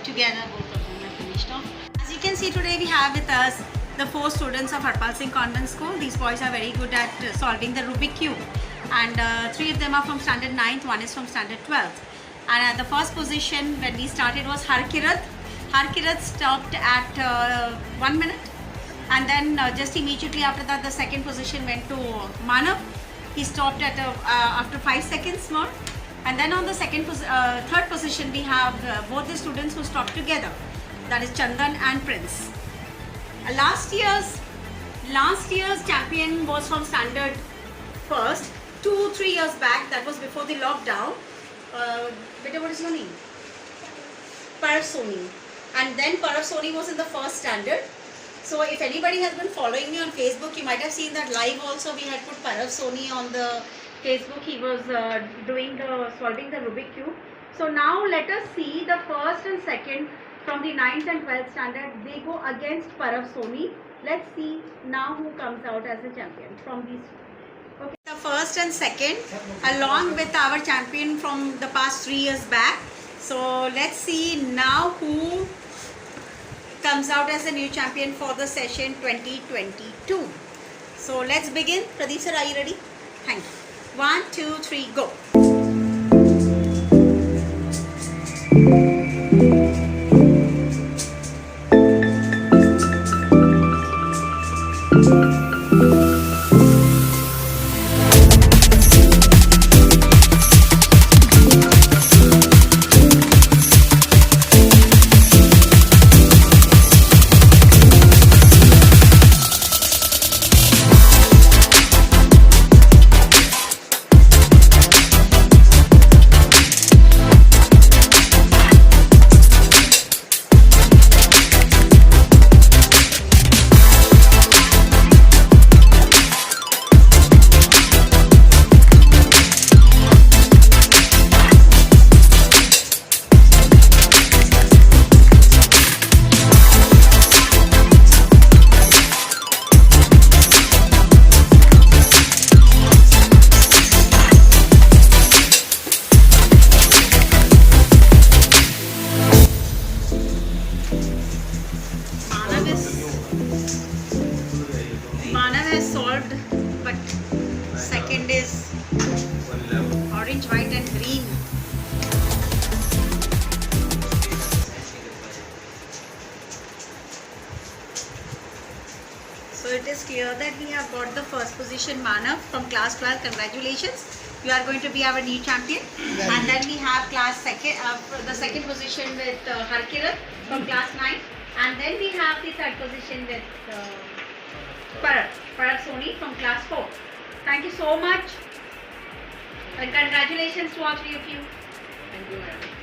Together both of them are finished off. As you can see, today we have with us the 4 students of Ch.Harpal Singh Convent School. These boys are very good at solving the Rubik's Cube, and 3 of them are from standard 9th, 1 is from standard 12th. And at the first position when we started was Harkirath. Harkirath stopped at 1 minute, and then just immediately after that the second position went to Manav. He stopped at after 5 seconds more. And then on the third position we have both the students who stopped together, that is Chandan and Prince. Last year's champion was from standard first, 2-3 years back. That was before the lockdown. Beta, what is your name? Parav Soni. And then Parav Soni was in the first standard. So if anybody has been following me on Facebook, you might have seen that live also we had put Parav Soni on the Facebook. He was solving the Rubik's Cube. So now let us see the first and second from the 9th and 12th standard. They go against Parav Soni. Let's see now who comes out as a champion from these. Okay, the first and second along with our champion from the past 3 years back. So let's see now who comes out as a new champion for the session 2022. So let's begin. Pradeep sir, are you ready? Thank you. 1, 2, 3, go. Manav has solved, but second is orange, white and green. So it is clear that we have got the first position, Manav from class 12. Congratulations. You are going to be our new champion. And then we have the second position with Harkirath from class 9. And then we have the third position with Parav Soni from class 4. Thank you so much. And congratulations to all 3 of you. Thank you, madam.